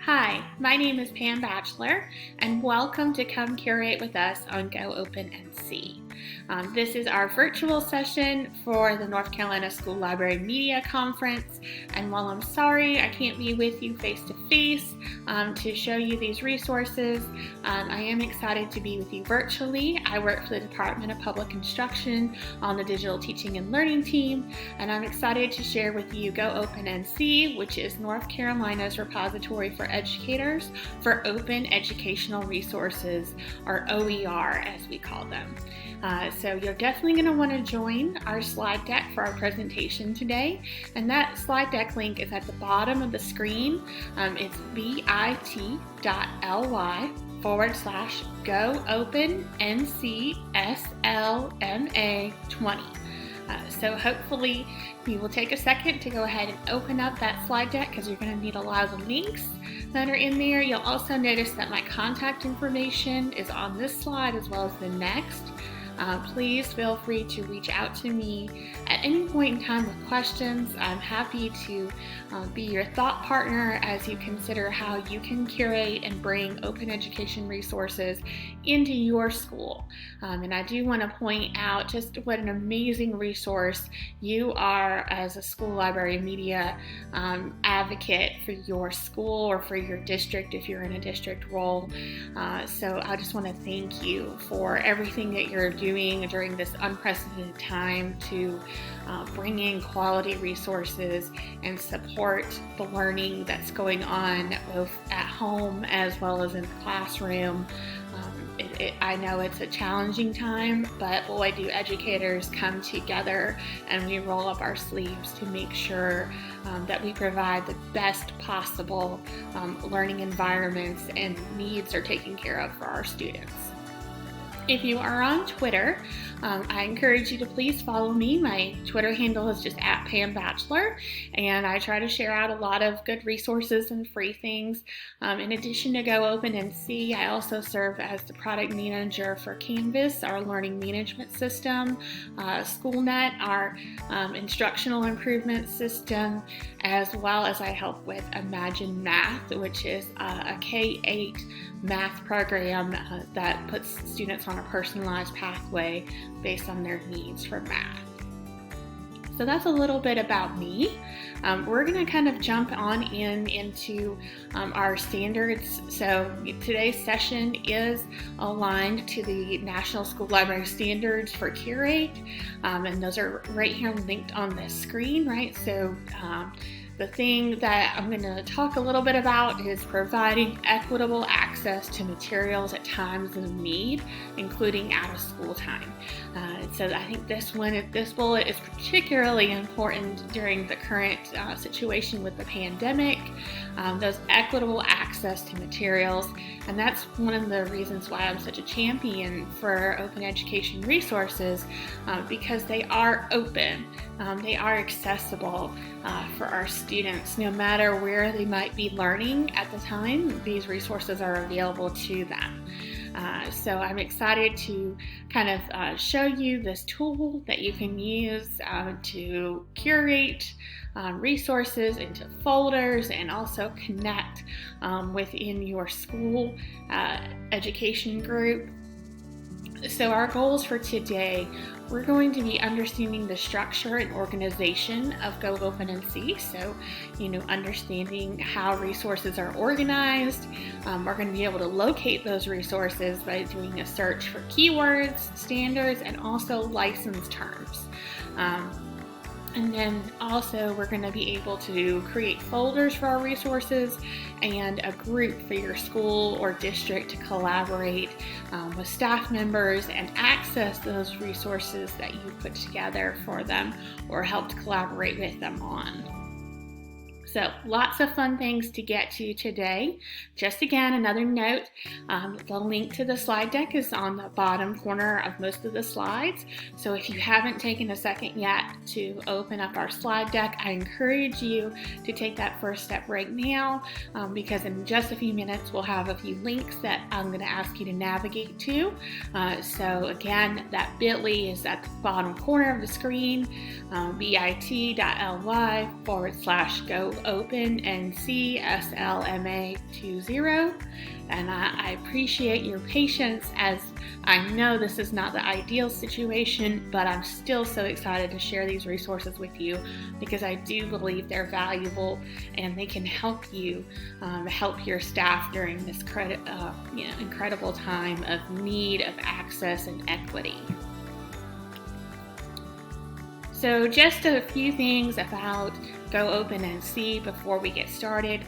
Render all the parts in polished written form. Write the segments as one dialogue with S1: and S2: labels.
S1: Hi, my name is Pam Batchelor, and welcome to Come Curate with us on Go Open and See. This is our virtual session for the North Carolina School Library Media Conference, and while I'm sorry I can't be with you face-to-face to show you these resources, I am excited to be with you virtually. I work for the Department of Public Instruction on the Digital Teaching and Learning team, and I'm excited to share with you Go Open and See, which is North Carolina's repository for educators for open educational resources, or OER as we call them. So you're definitely going to want to join our slide deck for our presentation today, and that slide deck link is at the bottom of the screen. It's bit.ly/GoOpenNCSLMA20. So hopefully you will take a second to go ahead and open up that slide deck because you're going to need a lot of the links that are in there. You'll also notice that my contact information is on this slide as well as the next. Please feel free to reach out to me at any point in time with questions. I'm happy to be your thought partner as you consider how you can curate and bring open education resources into your school. And I do want to point out just what an amazing resource you are as a school library media advocate for your school or for your district if you're in a district role. So I just want to thank you for everything that you're doing during this unprecedented time to bring in quality resources and support the learning that's going on both at home as well as in the classroom. I know it's a challenging time, but boy, do educators come together and we roll up our sleeves to make sure that we provide the best possible learning environments and needs are taken care of for our students. If you are on Twitter, I encourage you to please follow me. My Twitter handle is just @PamBatchelor, and I try to share out a lot of good resources and free things. In addition to Go Open and See, I also serve as the product manager for Canvas, our learning management system, SchoolNet, our instructional improvement system, as well as I help with Imagine Math, which is a K-8 math program that puts students on a personalized pathway based on their needs for math. So that's a little bit about me. We're going to kind of jump on into our standards. So today's session is aligned to the National School Library Standards for Curate, and those are right here linked on the screen, right? So the thing that I'm going to talk a little bit about is providing equitable access to materials at times of need, including out of school time. So I think this bullet is particularly important during the current situation with the pandemic, those equitable access to materials. And that's one of the reasons why I'm such a champion for open education resources, because they are open, they are accessible for our students. No matter where they might be learning at the time, these resources are available to them. So I'm excited to kind of show you this tool that you can use to curate resources into folders and also connect within your school education group. So our goals for today, we're going to be understanding the structure and organization of Go Open and See. So, understanding how resources are organized. We're going to be able to locate those resources by doing a search for keywords, standards, and also license terms. And then also we're going to be able to create folders for our resources and a group for your school or district to collaborate with staff members and access those resources that you put together for them or helped collaborate with them on. So lots of fun things to get to today. Just again, another note, the link to the slide deck is on the bottom corner of most of the slides. So if you haven't taken a second yet to open up our slide deck, I encourage you to take that first step right now, because in just a few minutes we'll have a few links that I'm going to ask you to navigate to. So again, that bit.ly is at the bottom corner of the screen, bit.ly/go OpenNCSLMA20. And I appreciate your patience, as I know this is not the ideal situation, but I'm still so excited to share these resources with you because I do believe they're valuable and they can help you help your staff during this incredible time of need, of access, and equity. So just a few things about Go Open NC before we get started.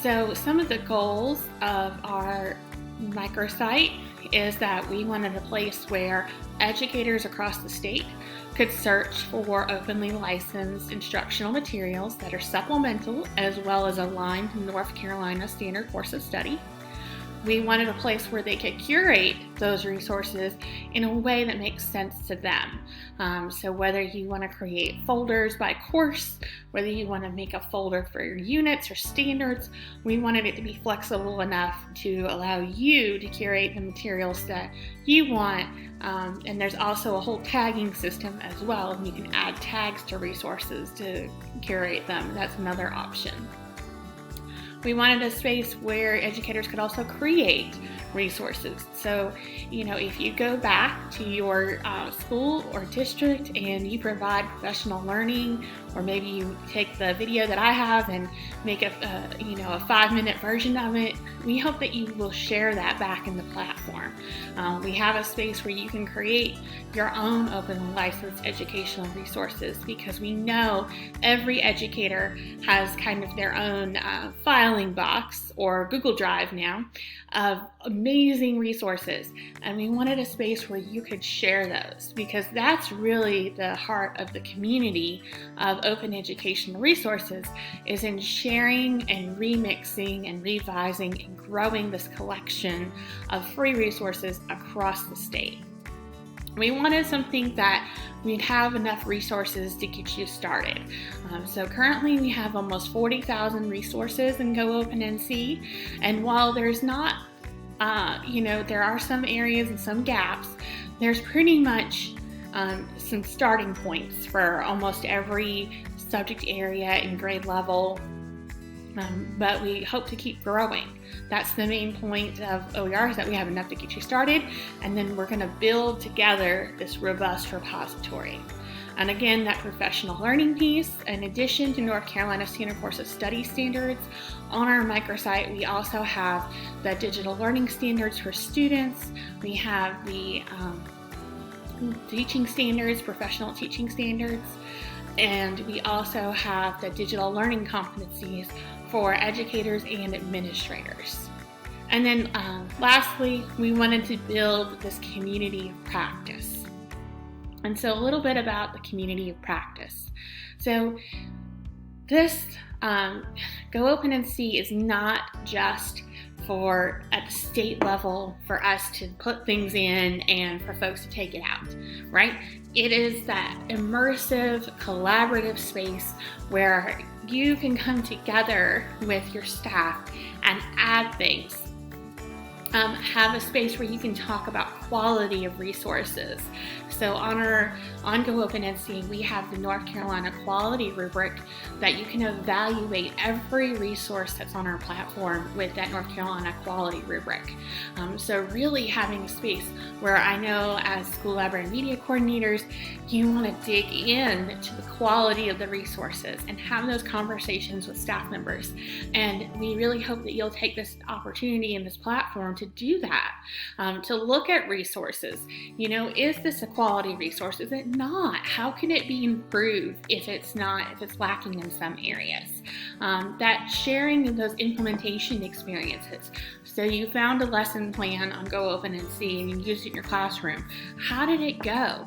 S1: So some of the goals of our microsite is that we wanted a place where educators across the state could search for openly licensed instructional materials that are supplemental as well as aligned to North Carolina Standard Course of Study. We wanted a place where they could curate those resources in a way that makes sense to them. So whether you want to create folders by course, whether you want to make a folder for your units or standards, we wanted it to be flexible enough to allow you to curate the materials that you want. And there's also a whole tagging system as well. You can add tags to resources to curate them. That's another option. We wanted a space where educators could also create resources. So, if you go back to your school or district and you provide professional learning, or maybe you take the video that I have and make a 5-minute version of it, we hope that you will share that back in the platform. We have a space where you can create your own open licensed educational resources because we know every educator has kind of their own filing box or Google Drive now of amazing resources, and we wanted a space where you could share those because that's really the heart of the community of open educational resources, is in sharing and remixing and revising and growing this collection of free resources across the state. We wanted something that we'd have enough resources to get you started. So currently we have almost 40,000 resources in Go Open NC, and while there's not, there are some areas and some gaps, there's pretty much some starting points for almost every subject area and grade level. But we hope to keep growing. That's the main point of OER, is that we have enough to get you started, and then we're going to build together this robust repository. And again, that professional learning piece, in addition to North Carolina Standard Course of Study standards, on our microsite we also have the digital learning standards for students. We have the teaching standards, professional teaching standards, and we also have the digital learning competencies for educators and administrators. And then lastly, we wanted to build this community of practice. And so a little bit about the community of practice. So this Go Open NC is not just for at the state level for us to put things in and for folks to take it out, right? It is that immersive, collaborative space where you can come together with your staff and add things. Have a space where you can talk about quality of resources. So on Go Open NC, we have the North Carolina Quality Rubric that you can evaluate every resource that's on our platform with that North Carolina Quality Rubric. So really having a space where I know as school library and media coordinators, you want to dig in to the quality of the resources and have those conversations with staff members. And we really hope that you'll take this opportunity and this platform to do that, to look at resources. Is this a quality resource? Is it not? How can it be improved if it's lacking in some areas? That sharing of those implementation experiences. So you found a lesson plan on Go Open NC and you used it in your classroom. How did it go?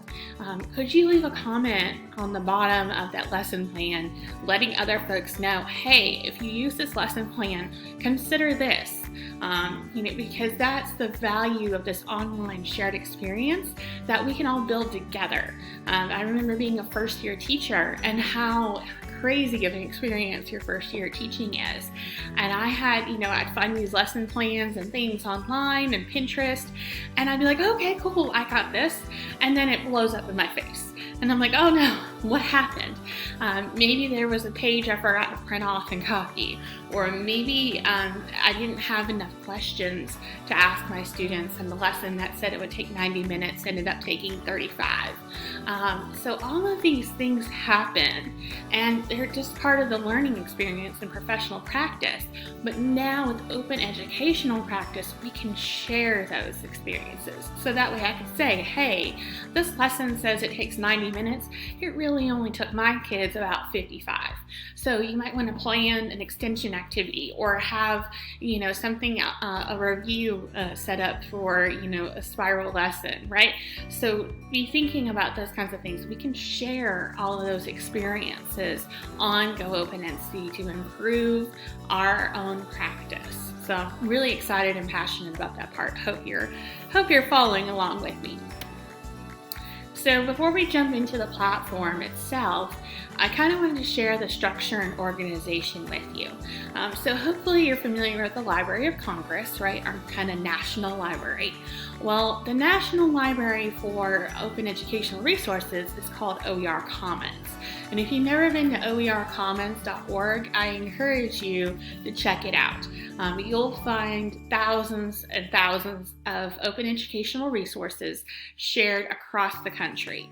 S1: Could you leave a comment on the bottom of that lesson plan letting other folks know, hey, if you use this lesson plan, consider this. Because that's the value of this online shared experience that we can all build together. I remember being a first-year teacher and how crazy of an experience your first year teaching is. And I had, I'd find these lesson plans and things online and Pinterest, and I'd be like, okay, cool, I got this. And then it blows up in my face. And I'm like, oh no, What happened? Maybe there was a page I forgot to print off and copy, or maybe I didn't have enough questions to ask my students, and the lesson that said it would take 90 minutes ended up taking 35. So all of these things happen, and they're just part of the learning experience and professional practice. But now with open educational practice, we can share those experiences. So that way I can say, hey, this lesson says it takes 90 minutes. It really only took my kids about 55. So you might want to plan an extension activity, or have, something, a review set up for, a spiral lesson, right? So be thinking about those kinds of things. We can share all of those experiences on Go Open NC to improve our own practice. So I'm really excited and passionate about that part. Hope you're following along with me. So before we jump into the platform itself, I kind of wanted to share the structure and organization with you. So hopefully you're familiar with the Library of Congress, right? Our kind of national library. Well, the National Library for Open Educational Resources is called OER Commons. And if you've never been to oercommons.org, I encourage you to check it out. You'll find thousands and thousands of open educational resources shared across the country.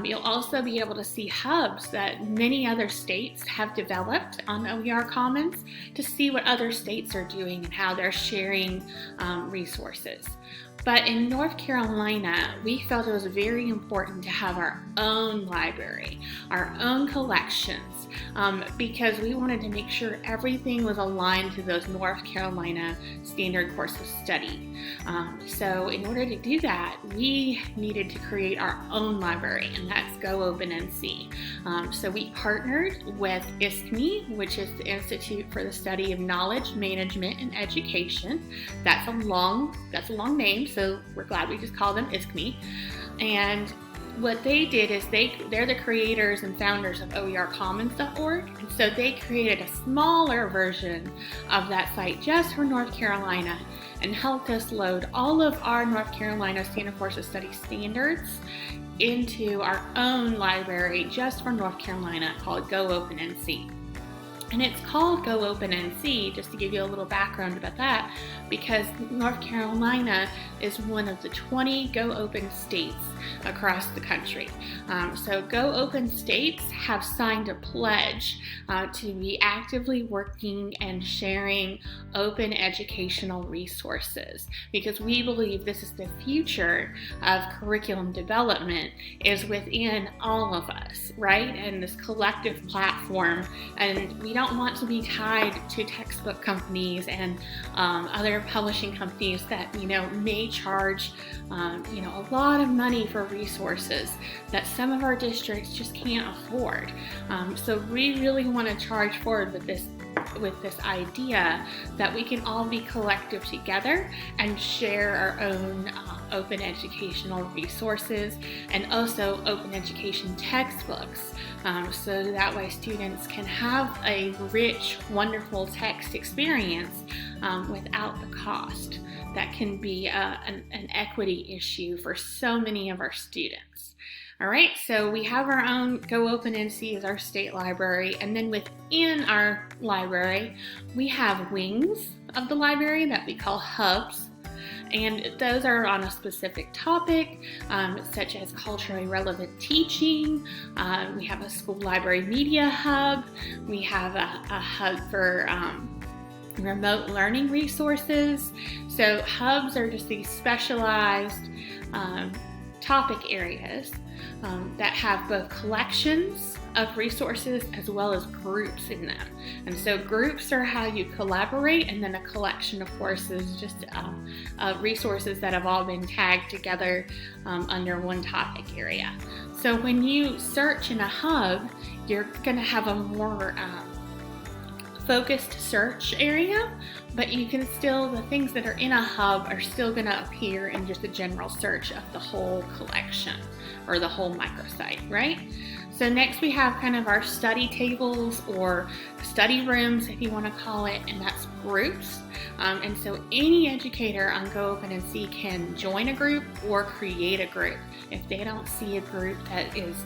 S1: You'll also be able to see hubs that many other states have developed on OER Commons to see what other states are doing and how they're sharing resources. But in North Carolina, we felt it was very important to have our own library, our own collections, because we wanted to make sure everything was aligned to those North Carolina standard course of study. So in order to do that, we needed to create our own library, and that's Go Open NC. So we partnered with ISKME, which is the Institute for the Study of Knowledge, Management, and Education. That's a long name, so we're glad we just call them ISKME. And what they did is they're the creators and founders of oercommons.org, and so they created a smaller version of that site just for North Carolina and helped us load all of our North Carolina Standard Course of Study standards into our own library just for North Carolina called Go Open NC. And it's called Go Open NC, just to give you a little background about that, because North Carolina is one of the 20 Go Open states across the country. So Go Open states have signed a pledge to be actively working and sharing open educational resources, because we believe this is the future of curriculum development is within all of us, right? And this collective platform, and we don't want to be tied to textbook companies and other publishing companies that may charge a lot of money for resources that some of our districts just can't afford. So we really want to charge forward with this idea that we can all be collective together and share our own open educational resources and also open education textbooks, so that way students can have a rich, wonderful text experience without the cost. That can be an equity issue for so many of our students. All right, so we have our own Go Open NC as our state library, and then within our library, we have wings of the library that we call hubs. And those are on a specific topic, such as culturally relevant teaching. We have a school library media hub. We have a hub for remote learning resources. So hubs are just these specialized topic areas that have both collections of resources as well as groups in them. And so groups are how you collaborate, and then a collection, of course, is just resources that have all been tagged together under one topic area. So when you search in a hub, you're going to have a more focused search area, but you can still, the things that are in a hub are still going to appear in just a general search of the whole collection or the whole microsite, right? So next we have kind of our study tables or study rooms, if you want to call it, and that's groups. And so any educator on Go Open NC can join a group or create a group. If they don't see a group that is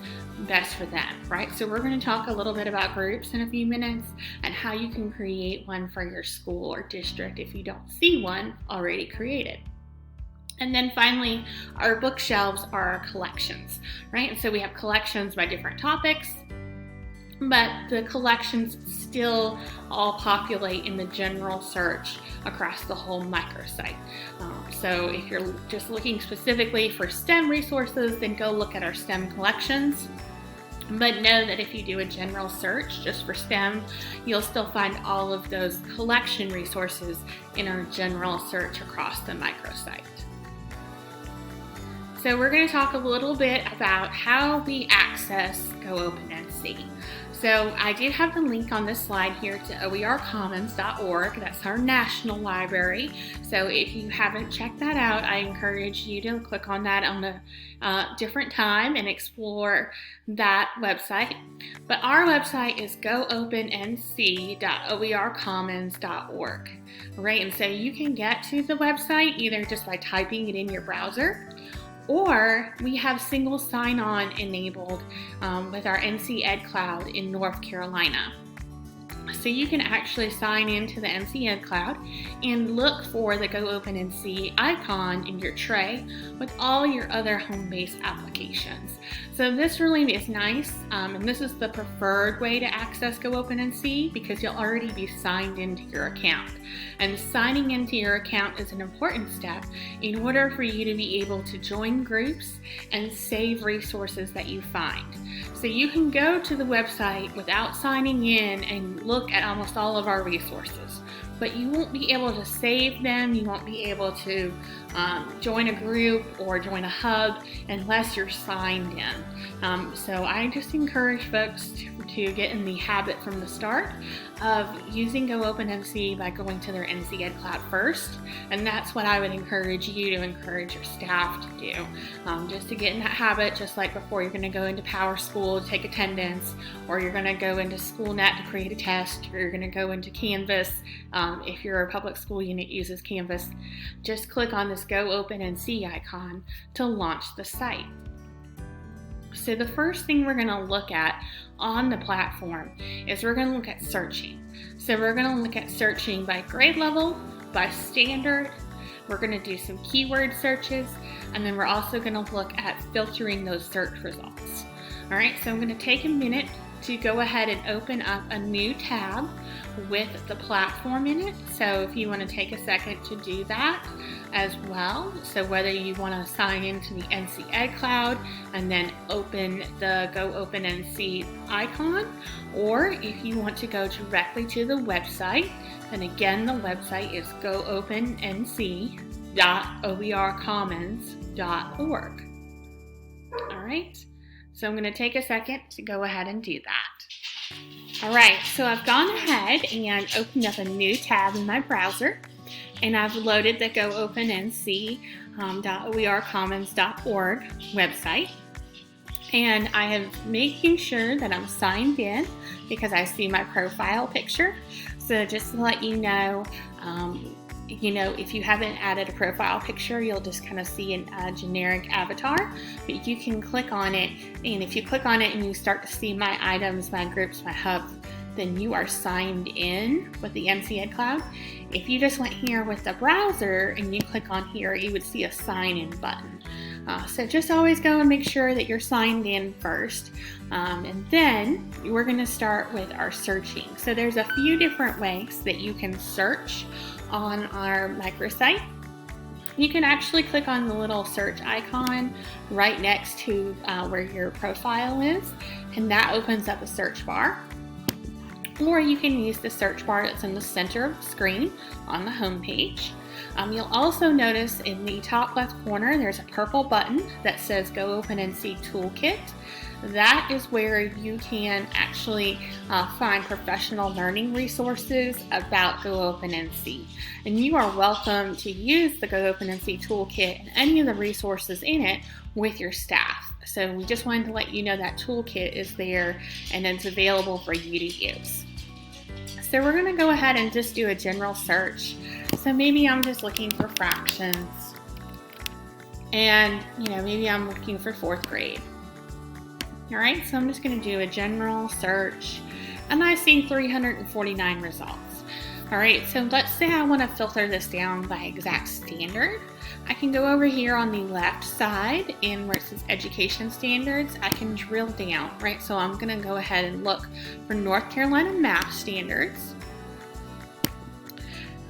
S1: best for them, right? So we're going to talk a little bit about groups in a few minutes and how you can create one for your school or district if you don't see one already created. And then finally, our bookshelves are our collections, right? And so we have collections by different topics, but the collections still all populate in the general search across the whole microsite. So if you're just looking specifically for STEM resources, then go look at our STEM collections. But know that if you do a general search just for STEM, you'll still find all of those collection resources in our general search across the microsite. So we're going to talk a little bit about how we access Go Open NC. So I did have the link on this slide here to oercommons.org. That's our national library. So if you haven't checked that out, I encourage you to click on that on a different time and explore that website. But our website is goopennc.oercommons.org. Right, and so you can get to the website either just by typing it in your browser, or we have single sign-on enabled with our NC Ed Cloud in North Carolina. So you can actually sign into the NC Ed Cloud and look for the Go Open NC icon in your tray with all your other home-based applications. So this really is nice, and this is the preferred way to access Go Open NC because you'll already be signed into your account. And signing into your account is an important step in order for you to be able to join groups and save resources that you find. So you can go to the website without signing in and look at almost all of our resources, but you won't be able to save them. You won't be able to join a group or join a hub unless you're signed in. So I just encourage folks to get in the habit from the start of using Go Open NC by going to their NC Ed Cloud first, and that's what I would encourage you to encourage your staff to do, just to get in that habit, just like before you're going to go into Power School to take attendance, or you're going to go into SchoolNet to create a test, or you're going to go into Canvas. If your public school unit uses Canvas, just click on this Go Open NC icon to launch the site. So the first thing we're going to look at on the platform is we're going to look at searching. So we're going to look at searching by grade level, by standard. We're going to do some keyword searches, and then we're also going to look at filtering those search results. All right, so I'm going to take a minute to go ahead and open up a new tab with the platform in it. So if you want to take a second to do that as well. So whether you want to sign into the NC Ed Cloud and then open the Go Open NC icon, or if you want to go directly to the website, then again the website is goopennc.oercommons.org. All right, so I'm going to take a second to go ahead and do that. All right, so I've gone ahead and opened up a new tab in my browser, and I've loaded the goopennc.oercommons.org website. And I am making sure that I'm signed in because I see my profile picture. So just to let you know, if you haven't added a profile picture, you'll just kind of see a generic avatar, but you can click on it, and if you click on it and you start to see my items, my groups, my hubs, then you are signed in with the NC Ed Cloud. If you just went here with the browser and you click on here, you would see a sign in button. So just always go and make sure that you're signed in first. And then we're going to start with our searching. So there's a few different ways that you can search on our microsite. You can actually click on the little search icon right next to where your profile is, and that opens up a search bar. Or you can use the search bar that's in the center of the screen on the home page. You'll also notice in the top left corner there's a purple button that says Go Open NC Toolkit. That is where you can actually find professional learning resources about Go Open NC. And you are welcome to use the Go Open NC Toolkit and any of the resources in it with your staff. So we just wanted to let you know that toolkit is there and it's available for you to use. So we're going to go ahead and just do a general search. So maybe I'm just looking for fractions, and maybe I'm looking for 4th grade. All right, so I'm just going to do a general search, and I see 349 results. All right, so let's say I want to filter this down by exact standard. I can go over here on the left side, and where it says education standards, I can drill down, right? So I'm going to go ahead and look for North Carolina math standards.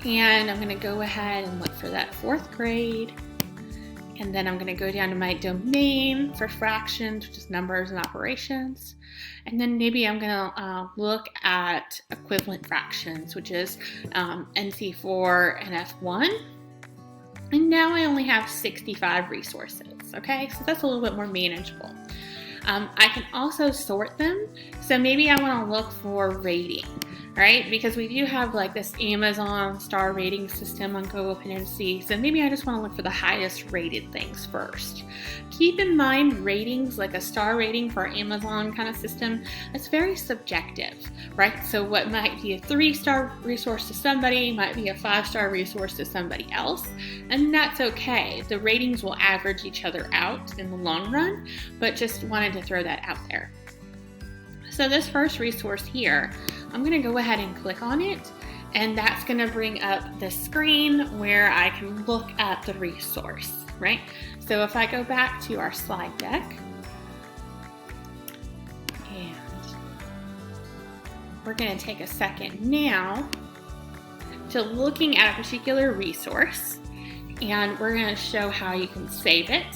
S1: And I'm going to go ahead and look for that 4th grade. And then I'm going to go down to my domain for fractions, which is numbers and operations. And then maybe I'm going to look at equivalent fractions, which is NC4 and F1. And now I only have 65 resources, okay? So that's a little bit more manageable. I can also sort them. So maybe I want to look for rating, right? Because we do have like this Amazon star rating system on Go Open and See. So maybe I just want to look for the highest rated things first. Keep in mind ratings, like a star rating for Amazon kind of system, it's very subjective, right? So what might be a 3-star resource to somebody might be a 5-star resource to somebody else. And that's okay. The ratings will average each other out in the long run, but just wanted to throw that out there. So this first resource here, I'm going to go ahead and click on it, and that's going to bring up the screen where I can look at the resource, right? So if I go back to our slide deck, and we're going to take a second now to looking at a particular resource, and we're going to show how you can save it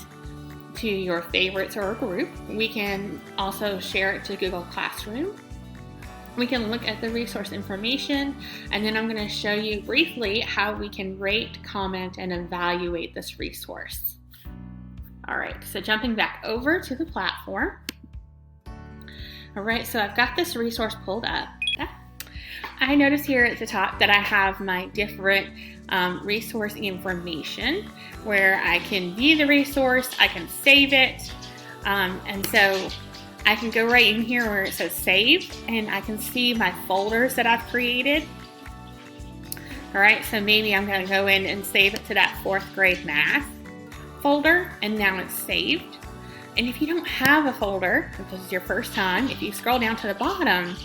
S1: to your favorites or a group. We can also share it to Google Classroom. We can look at the resource information, and then I'm going to show you briefly how we can rate, comment, and evaluate this resource. All right, so jumping back over to the platform. All right, so I've got this resource pulled up. I notice here at the top that I have my different resource information where I can view the resource, I can save it, and so I can go right in here where it says save, and I can see my folders that I've created. All right, so maybe I'm going to go in and save it to that 4th grade math folder, and now it's saved. And if you don't have a folder, if this is your first time, if you scroll down to the bottom,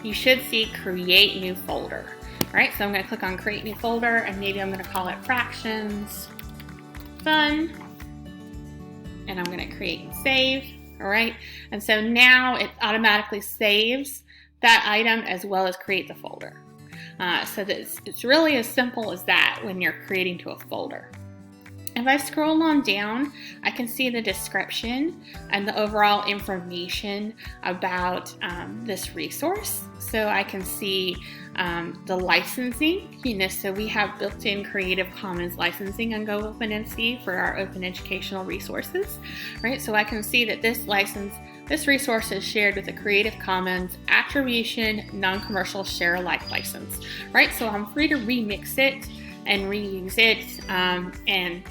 S1: you should see create new folder. All right, so I'm going to click on create new folder, and maybe I'm going to call it fractions fun, and I'm going to create and save. All right, and so now it automatically saves that item as well as create the folder. So that it's really as simple as that when you're creating to a folder. If I scroll on down, I can see the description and the overall information about this resource. So I can see the licensing, so we have built-in Creative Commons licensing on Go Open and See for our open educational resources, right? So I can see that this resource is shared with a Creative Commons Attribution Non-Commercial Share Alike license, right? So I'm free to remix it and reuse it, and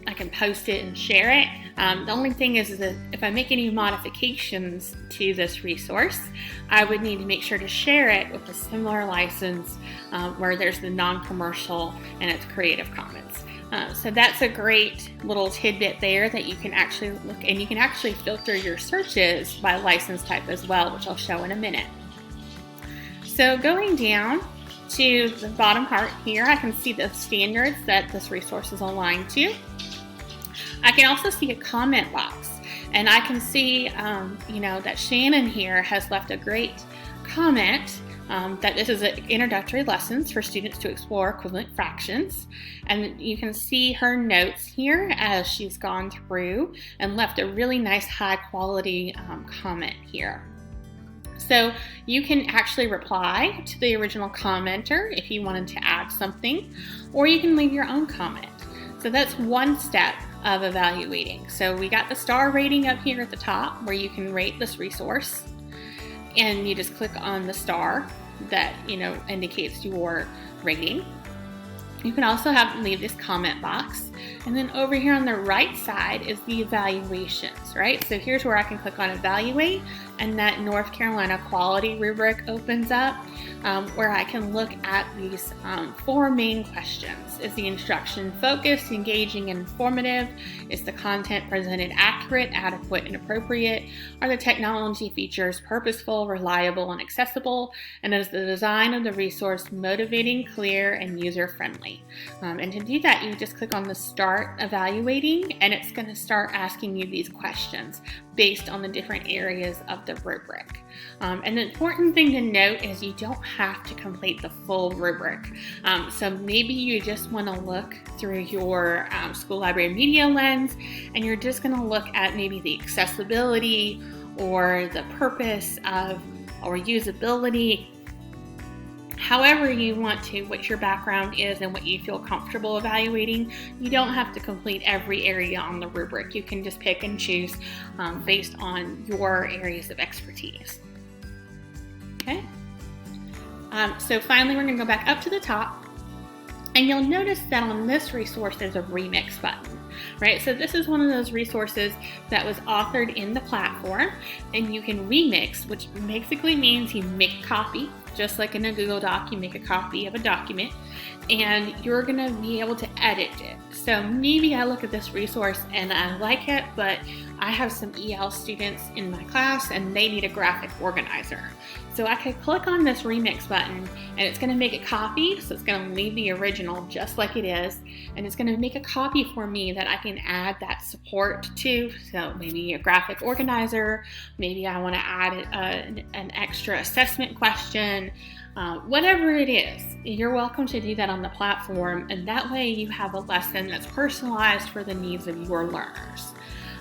S1: I can post it and share it. The only thing is that if I make any modifications to this resource, I would need to make sure to share it with a similar license where there's the non-commercial and it's Creative Commons. So that's a great little tidbit there that you can actually look, and you can actually filter your searches by license type as well, which I'll show in a minute. So going down to the bottom part here, I can see the standards that this resource is aligned to. I can also see a comment box, and I can see that Shannon here has left a great comment that this is an introductory lessons for students to explore equivalent fractions. And you can see her notes here as she's gone through and left a really nice high quality comment here. So you can actually reply to the original commenter if you wanted to add something, or you can leave your own comment. So that's one step of evaluating. So we got the star rating up here at the top where you can rate this resource, and you just click on the star that indicates your rating. You can also leave this comment box, and then over here on the right side is the evaluations, right? So here's where I can click on Evaluate, and that North Carolina quality rubric opens up, where I can look at these 4 main questions. Is the instruction focused, engaging, and informative? Is the content presented accurate, adequate, and appropriate? Are the technology features purposeful, reliable, and accessible? And is the design of the resource motivating, clear, and user-friendly? And to do that, you just click on the Start Evaluating, and it's going to start asking you these questions based on the different areas of the rubric. And the important thing to note is you don't have to complete the full rubric. So maybe you just want to look through your school library media lens, and you're just going to look at maybe the accessibility or the purpose of or usability. However you want to, what your background is and what you feel comfortable evaluating. You don't have to complete every area on the rubric. You can just pick and choose based on your areas of expertise. Okay. So finally, we're going to go back up to the top, and you'll notice that on this resource, there's a remix button, right? So this is one of those resources that was authored in the platform, and you can remix, which basically means you make a copy. Just like in a Google Doc, you make a copy of a document, and you're going to be able to edit it. So maybe I look at this resource and I like it, but I have some EL students in my class and they need a graphic organizer. So I could click on this remix button, and it's going to make a copy. So it's going to leave the original just like it is, and it's going to make a copy for me that I can add that support to. So maybe a graphic organizer, maybe I want to add an extra assessment question, whatever it is. You're welcome to do that on the platform, and that way you have a lesson that's personalized for the needs of your learners.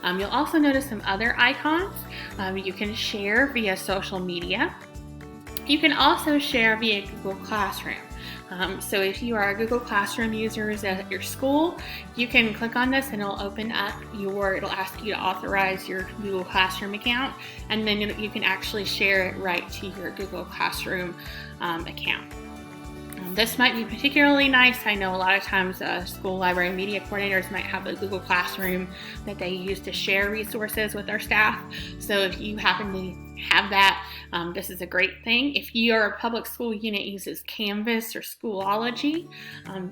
S1: You'll also notice some other icons. You can share via social media. You can also share via Google Classroom. So if you are a Google Classroom user at your school, you can click on this and it'll open up it'll ask you to authorize your Google Classroom account, and then you can actually share it right to your Google Classroom account. This might be particularly nice. I know a lot of times school library media coordinators might have a Google Classroom that they use to share resources with their staff. So if you happen to have that, this is a great thing. If your public school unit uses Canvas or Schoology,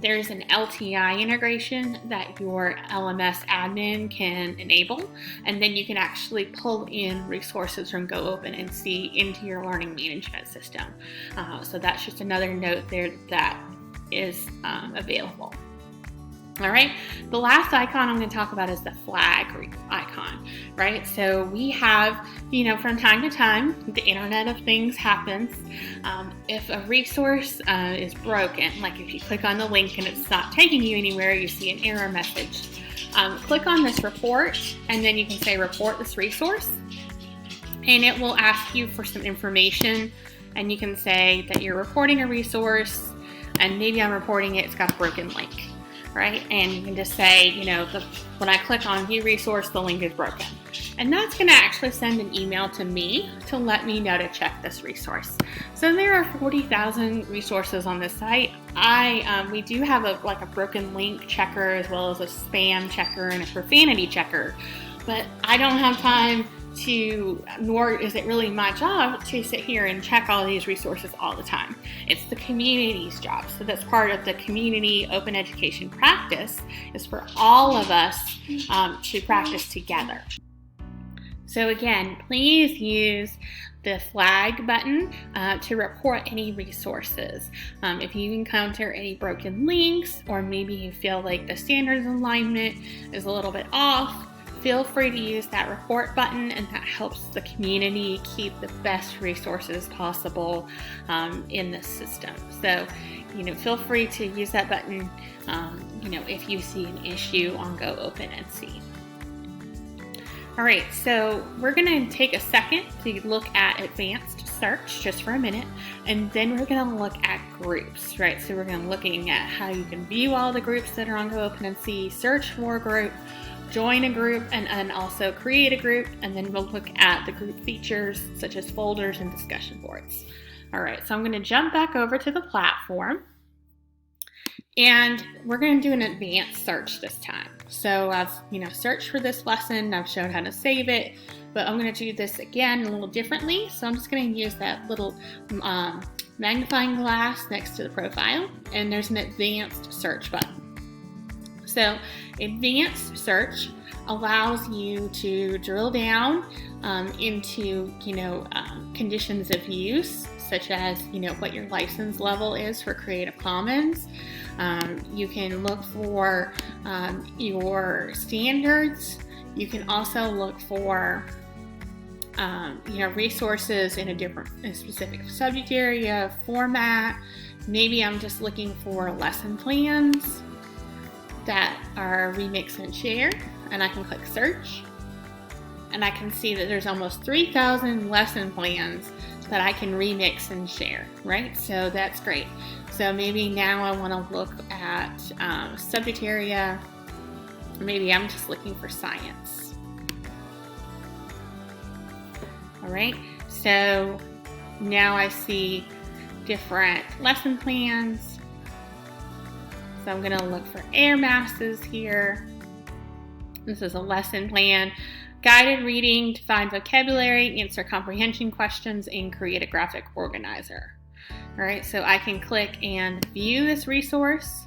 S1: there's an LTI integration that your LMS admin can enable, and then you can actually pull in resources from GoOpenNC into your learning management system. So that's just another note there that is available. All right, the last icon I'm going to talk about is the flag icon, right? So we have, from time to time, the Internet of Things happens. If a resource is broken, like if you click on the link and it's not taking you anywhere, you see an error message. Click on this report, and then you can say report this resource, and it will ask you for some information, and you can say that you're reporting a resource, and maybe I'm reporting it's got a broken link. Right? And you can just say, when I click on view resource, the link is broken. And that's going to actually send an email to me to let me know to check this resource. So there are 40,000 resources on this site. We do have a broken link checker, as well as a spam checker and a profanity checker, but I don't have time nor is it really my job to sit here and check all these resources all the time. It's the community's job. So that's part of the community open education practice, is for all of us to practice together. So again, please use the flag button to report any resources. If you encounter any broken links, or maybe you feel like the standards alignment is a little bit off, feel free to use that report button, and that helps the community keep the best resources possible in this system. So, feel free to use that button, if you see an issue on GoOpenNC. All right, so we're going to take a second to look at advanced search just for a minute, and then we're going to look at groups, right? So we're going to looking at how you can view all the groups that are on GoOpenNC, search for a group, join a group, and also create a group, and then we'll look at the group features such as folders and discussion boards. All right, so I'm going to jump back over to the platform. And we're going to do an advanced search this time. So I've, searched for this lesson. I've shown how to save it, but I'm going to do this again a little differently. So I'm just going to use that little magnifying glass next to the profile, and there's an advanced search button. So advanced search allows you to drill down into, conditions of use, such as, what your license level is for Creative Commons. You can look for your standards. You can also look for, resources in a specific subject area, format. Maybe I'm just looking for lesson plans that are remix and share, and I can click search, and I can see that there's almost 3,000 lesson plans that I can remix and share, right? So that's great. So maybe now I want to look at subject area. Maybe I'm just looking for science. All right, so now I see different lesson plans. So I'm going to look for air masses here. This is a lesson plan. Guided reading to find vocabulary, answer comprehension questions, and create a graphic organizer. All right, so I can click and view this resource.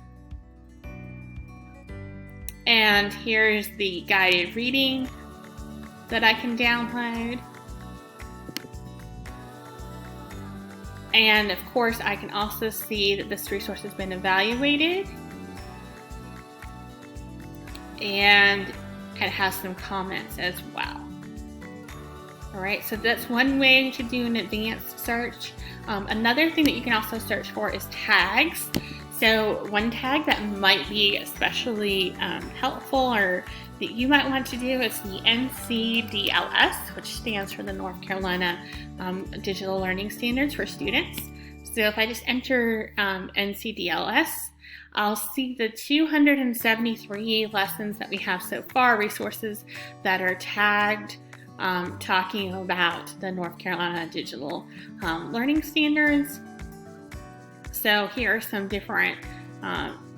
S1: And here's the guided reading that I can download. And of course, I can also see that this resource has been evaluated. And it has some comments as well. All right, so that's one way to do an advanced search. Another thing that you can also search for is tags. So one tag that might be especially helpful or that you might want to do is the NCDLS, which stands for the North Carolina Digital Learning Standards for Students. So if I just enter NCDLS, I'll see the 273 lessons that we have so far, resources that are tagged talking about the North Carolina Digital Learning Standards. So here are some different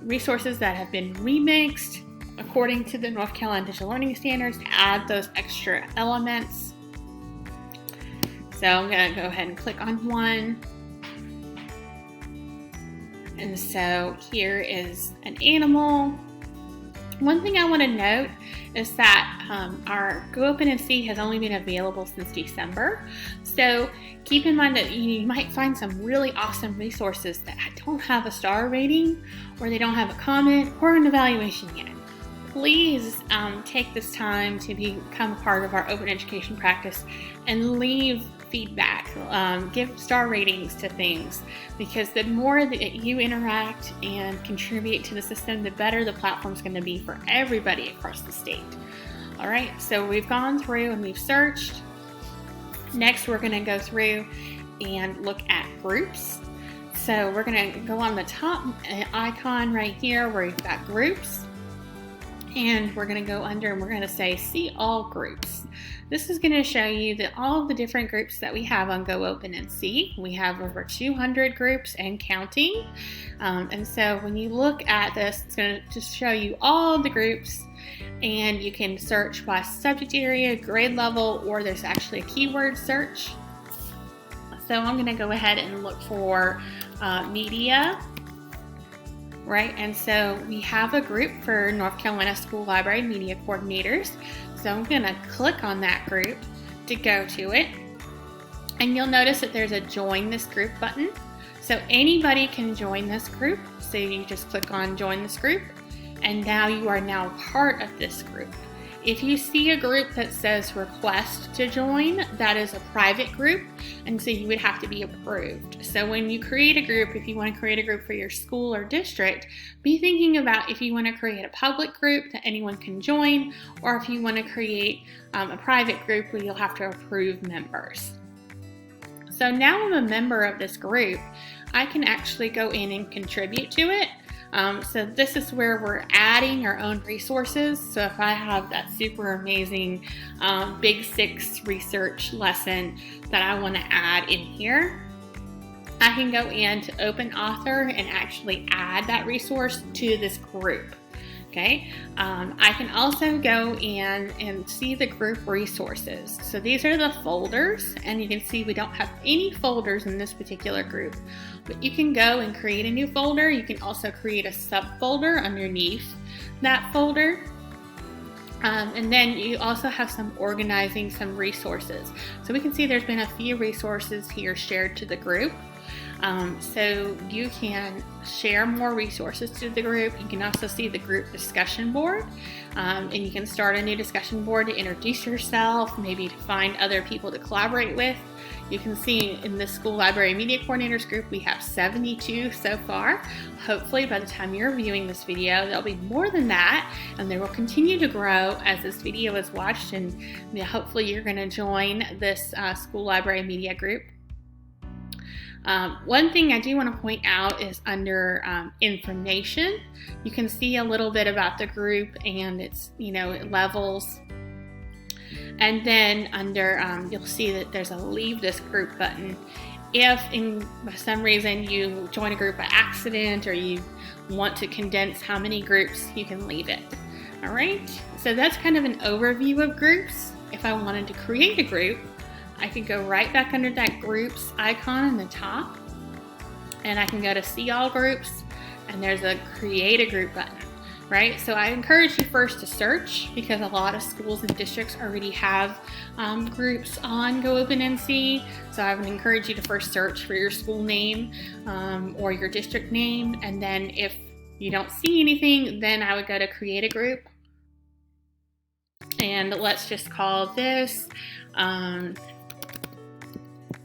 S1: resources that have been remixed according to the North Carolina Digital Learning Standards to add those extra elements. So I'm going to go ahead and click on one. And so here is an animal. One thing I want to note is that our Go Open and See has only been available since December. So keep in mind that you might find some really awesome resources that don't have a star rating, or they don't have a comment or an evaluation yet. Please take this time to become part of our open education practice and leave feedback, give star ratings to things, because the more that you interact and contribute to the system, the better the platform's going to be for everybody across the state. All right, so we've gone through and we've searched. Next, we're going to go through and look at groups. So we're going to go on the top icon right here where we've got groups. And we're going to go under and we're going to say see all groups. This is going to show you that all of the different groups that we have on Go Open and See. We have over 200 groups and counting. And so when you look at this, it's going to just show you all the groups, and you can search by subject area, grade level, or there's actually a keyword search. So I'm going to go ahead and look for media. Right, and so we have a group for North Carolina School Library Media Coordinators. So I'm going to click on that group to go to it. And you'll notice that there's a Join This Group button. So anybody can join this group. So you just click on Join This Group, and now you are now part of this group. If you see a group that says request to join, that is a private group, and so you would have to be approved. So when you create a group, if you want to create a group for your school or district, be thinking about if you want to create a public group that anyone can join, or if you want to create a private group where you'll have to approve members. So now I'm a member of this group, I can actually go in and contribute to it. So this is where we're adding our own resources. So if I have that super amazing Big 6 research lesson that I want to add in here, I can go in to open author and actually add that resource to this group. Okay, I can also go in and see the group resources. So these are the folders, and you can see we don't have any folders in this particular group, but you can go and create a new folder. You can also create a subfolder underneath that folder. And then you also have some organizing, some resources. So we can see there's been a few resources here shared to the group. So you can share more resources to the group. You can also see the group discussion board, and you can start a new discussion board to introduce yourself, maybe to find other people to collaborate with. You can see in this School Library Media Coordinators group, we have 72 so far. Hopefully by the time you're viewing this video, there'll be more than that, and they will continue to grow as this video is watched, and hopefully you're going to join this School Library Media group. One thing I do want to point out is under information, you can see a little bit about the group and its levels. And then under, you'll see that there's a leave this group button. If by some reason you join a group by accident or you want to condense how many groups, you can leave it. All right, so that's kind of an overview of groups. If I wanted to create a group, I can go right back under that groups icon in the top, and I can go to see all groups, and there's a create a group button, right? So I encourage you first to search, because a lot of schools and districts already have groups on GoOpenNC. So I would encourage you to first search for your school name or your district name, and then if you don't see anything, then I would go to create a group. And let's just call this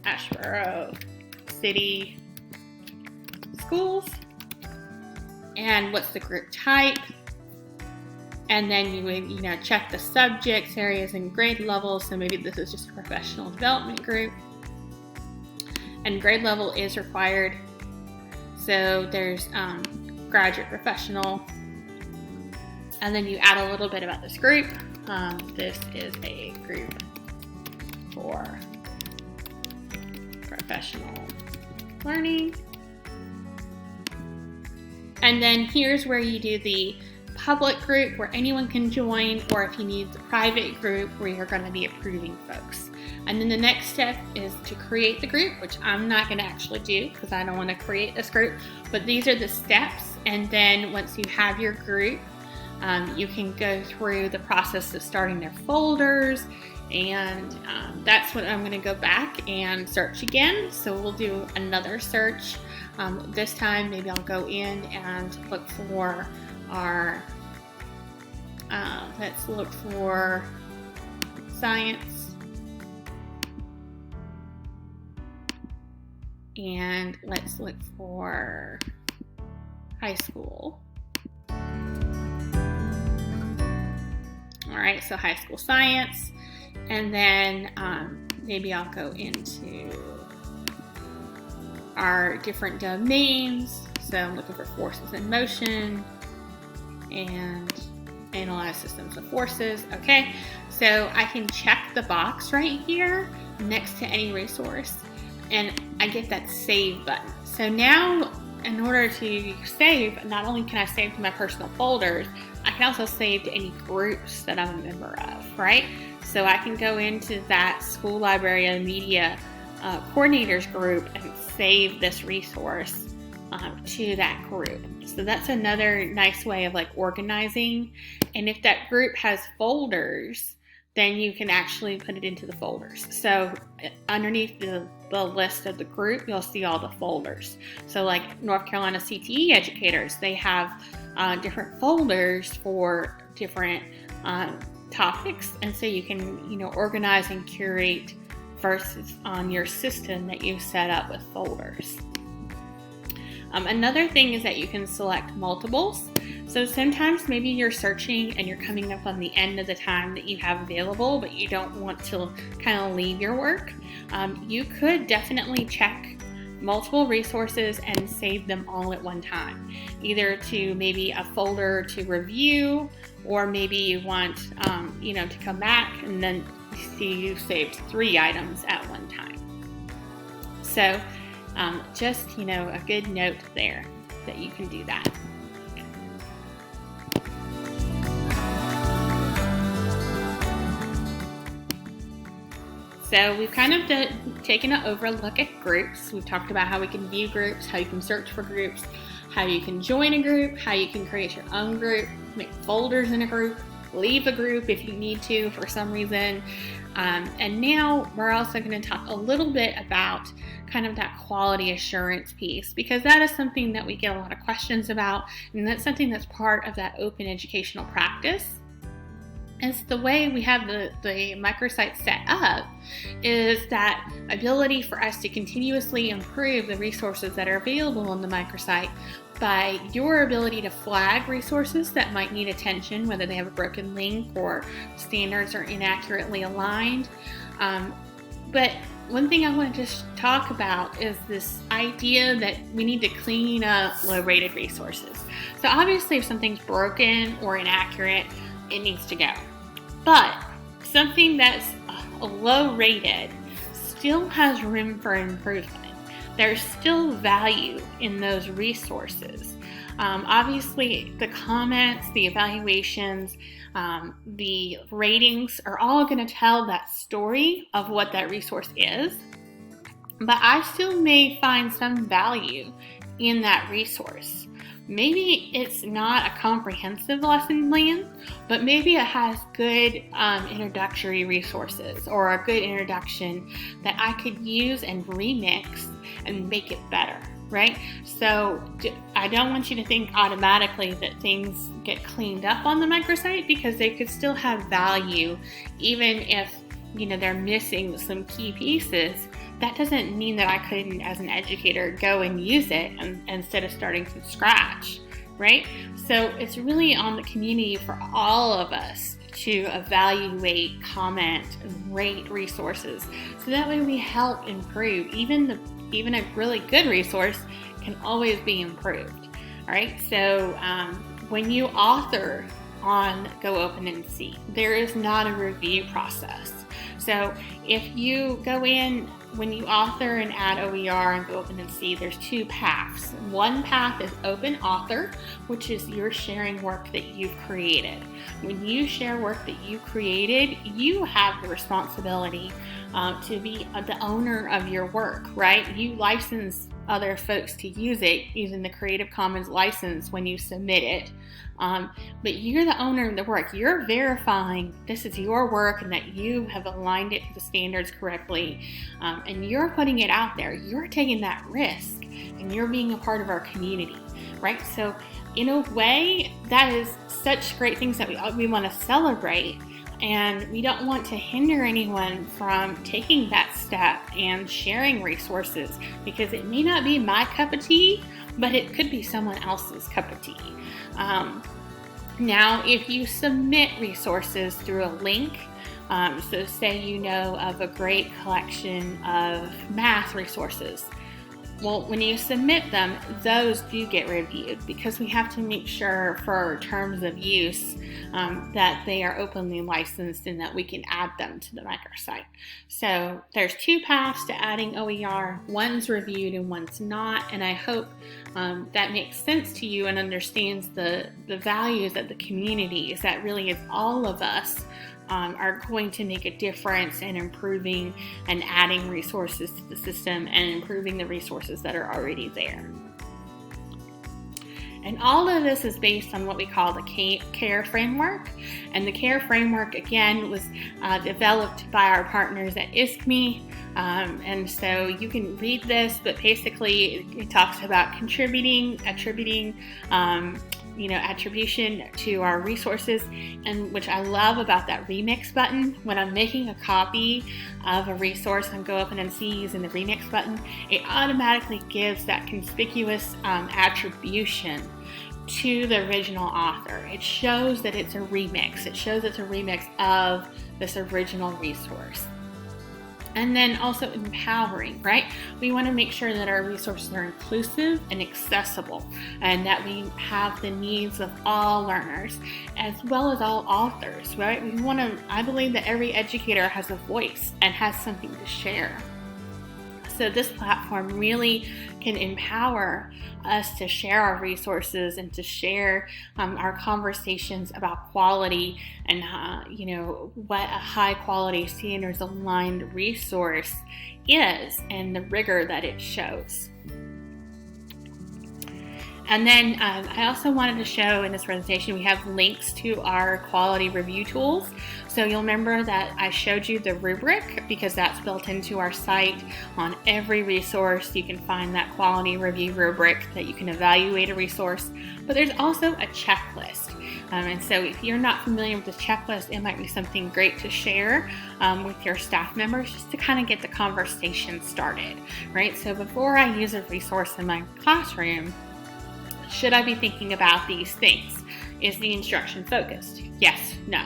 S1: Asheboro City Schools. And what's the group type? And then you would check the subjects, areas, and grade levels. So maybe this is just a professional development group, and grade level is required. So there's graduate, professional, and then you add a little bit about this group. This is a group for professional learning. And then here's where you do the public group where anyone can join, or if you need the private group where you're going to be approving folks. And then the next step is to create the group, which I'm not going to actually do because I don't want to create this group, but these are the steps. And then once you have your group, you can go through the process of starting their folders, and that's when I'm going to go back and search again. So we'll do another search. This time maybe I'll go in and look for our, let's look for science, and let's look for high school. All right, so high school science, and then maybe I'll go into our different domains. So I'm looking for forces in motion and analyze systems of forces. Okay, so I can check the box right here next to any resource, and I get that save button. So now in order to save, not only can I save to my personal folders, I can also save to any groups that I'm a member of, right? So I can go into that School Library and Media Coordinators group and save this resource to that group. So that's another nice way of like organizing. And if that group has folders, then you can actually put it into the folders. So underneath the list of the group, you'll see all the folders. So like North Carolina CTE educators, they have different folders for different topics. And so you can, organize and curate versus on your system that you set up with folders. Another thing is that you can select multiples. So sometimes maybe you're searching and you're coming up on the end of the time that you have available, but you don't want to kind of leave your work. You could definitely check multiple resources and save them all at one time, either to maybe a folder to review, or maybe you want to come back and then see you saved 3 items at one time. So Just, a good note there that you can do that. So we've kind of taken an overlook at groups. We've talked about how we can view groups, how you can search for groups, how you can join a group, how you can create your own group, make folders in a group, leave a group if you need to for some reason. And now we're also going to talk a little bit about kind of that quality assurance piece, because that is something that we get a lot of questions about, and that's something that's part of that open educational practice. It's the way we have the microsite set up is that ability for us to continuously improve the resources that are available on the microsite by your ability to flag resources that might need attention, whether they have a broken link or standards are inaccurately aligned. But one thing I want to just talk about is this idea that we need to clean up low-rated resources. So obviously if something's broken or inaccurate, it needs to go. But something that's low-rated still has room for improvement. There's still value in those resources. Obviously, the comments, the evaluations, the ratings are all going to tell that story of what that resource is. But I still may find some value in that resource. Maybe it's not a comprehensive lesson plan, but maybe it has good introductory resources or a good introduction that I could use and remix and make it better, right? So I don't want you to think automatically that things get cleaned up on the microsite, because they could still have value even if they're missing some key pieces. That doesn't mean that I couldn't, as an educator, go and use it instead of starting from scratch, right? So it's really on the community for all of us to evaluate, comment, and rate resources. So that way we help improve. Even a really good resource can always be improved, all right? So when you author on Go Open and See, there is not a review process. So if you go in, when you author and add OER and Go Open and See, there's two paths. One path is open author, which is you're sharing work that you've created. When you share work that you created, you have the responsibility to be the owner of your work, right? You license other folks to use it using the Creative Commons license when you submit it. But you're the owner of the work. You're verifying this is your work and that you have aligned it to the standards correctly. And you're putting it out there. You're taking that risk and you're being a part of our community, right? So in a way, that is such great things that we want to celebrate. And we don't want to hinder anyone from taking that step and sharing resources, because it may not be my cup of tea, but it could be someone else's cup of tea. Now, if you submit resources through a link, so say of a great collection of math resources, well, when you submit them, those do get reviewed, because we have to make sure for terms of use that they are openly licensed and that we can add them to the microsite. So there's two paths to adding OER. One's reviewed and one's not, and I hope that makes sense to you and understands the values of the community, is that really is all of us are going to make a difference in improving and adding resources to the system and improving the resources that are already there. And all of this is based on what we call the CARE framework. And the CARE framework, again, was developed by our partners at ISKME. And so you can read this, but basically it talks about attribution to our resources, and which I love about that remix button. When I'm making a copy of a resource on Go Open and See using the remix button, it automatically gives that conspicuous attribution to the original author. It shows that it's a remix. It shows it's a remix of this original resource. And then also empowering, right? We want to make sure that our resources are inclusive and accessible, and that we have the needs of all learners as well as all authors, right? I believe that every educator has a voice and has something to share. So this platform really can empower us to share our resources and to share our conversations about quality and what a high quality standards aligned resource is and the rigor that it shows. And then I also wanted to show in this presentation, we have links to our quality review tools. So you'll remember that I showed you the rubric because that's built into our site. On every resource, you can find that quality review rubric that you can evaluate a resource. But there's also a checklist. And so if you're not familiar with the checklist, it might be something great to share with your staff members just to kind of get the conversation started, right? So before I use a resource in my classroom, should I be thinking about these things? Is the instruction focused? Yes, no.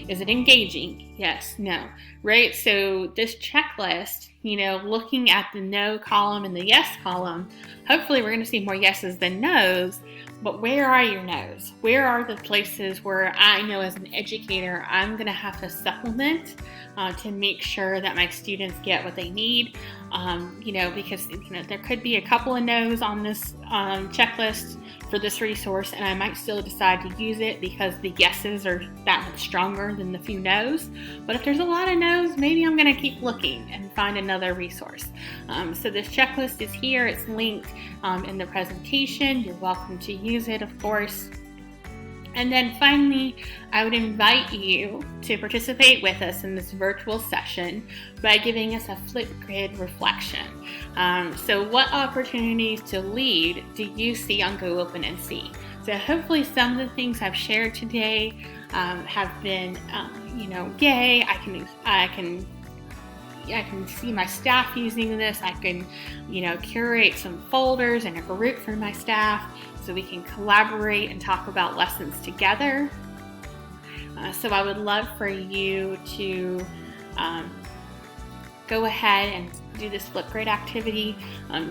S1: Is it engaging? Yes, no. Right? So this checklist, looking at the no column and the yes column, hopefully we're going to see more yeses than nos, but where are your no's? Where are the places where I know as an educator, I'm going to have to supplement to make sure that my students get what they need? Because there could be a couple of no's on this checklist for this resource, and I might still decide to use it because the yeses are that much stronger than the few no's. But if there's a lot of no's, maybe I'm going to keep looking and find another resource. So this checklist is here. It's linked in the presentation. You're welcome to use it, of course. And then finally, I would invite you to participate with us in this virtual session by giving us a Flipgrid reflection. So what opportunities to lead do you see on Go Open and See? So hopefully some of the things I've shared today have been, yay, I can see my staff using this. I can, curate some folders and a group for my staff so we can collaborate and talk about lessons together. So I would love for you to go ahead and do this Flipgrid activity.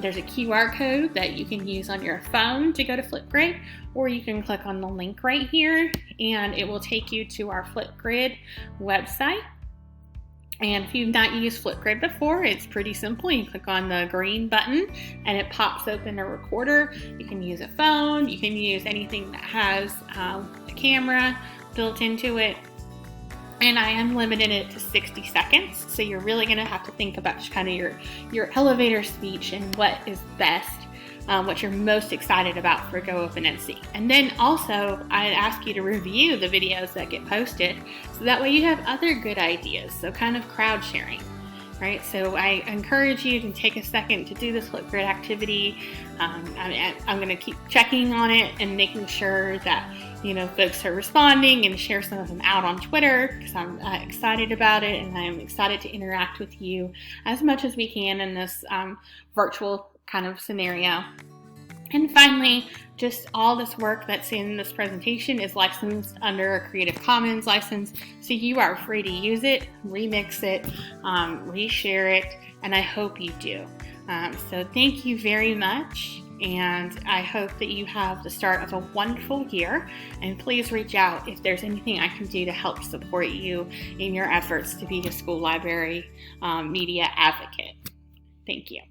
S1: There's a QR code that you can use on your phone to go to Flipgrid, or you can click on the link right here and it will take you to our Flipgrid website. And if you've not used Flipgrid before, it's pretty simple. You click on the green button and it pops open a recorder. You can use a phone, you can use anything that has a camera built into it. And I am limiting it to 60 seconds. So you're really gonna have to think about kind of your elevator speech and what is best, what you're most excited about for Go Open and See. And then also, I'd ask you to review the videos that get posted so that way you have other good ideas. So kind of crowd sharing, right? So I encourage you to take a second to do this Flipgrid activity. I'm gonna keep checking on it and making sure that folks are responding and share some of them out on Twitter because I'm excited about it and I'm excited to interact with you as much as we can in this virtual kind of scenario. And finally, just all this work that's in this presentation is licensed under a Creative Commons license, so you are free to use it, remix it, reshare it, and I hope you do. So thank you very much, and I hope that you have the start of a wonderful year, and please reach out if there's anything I can do to help support you in your efforts to be a school library media advocate. Thank you.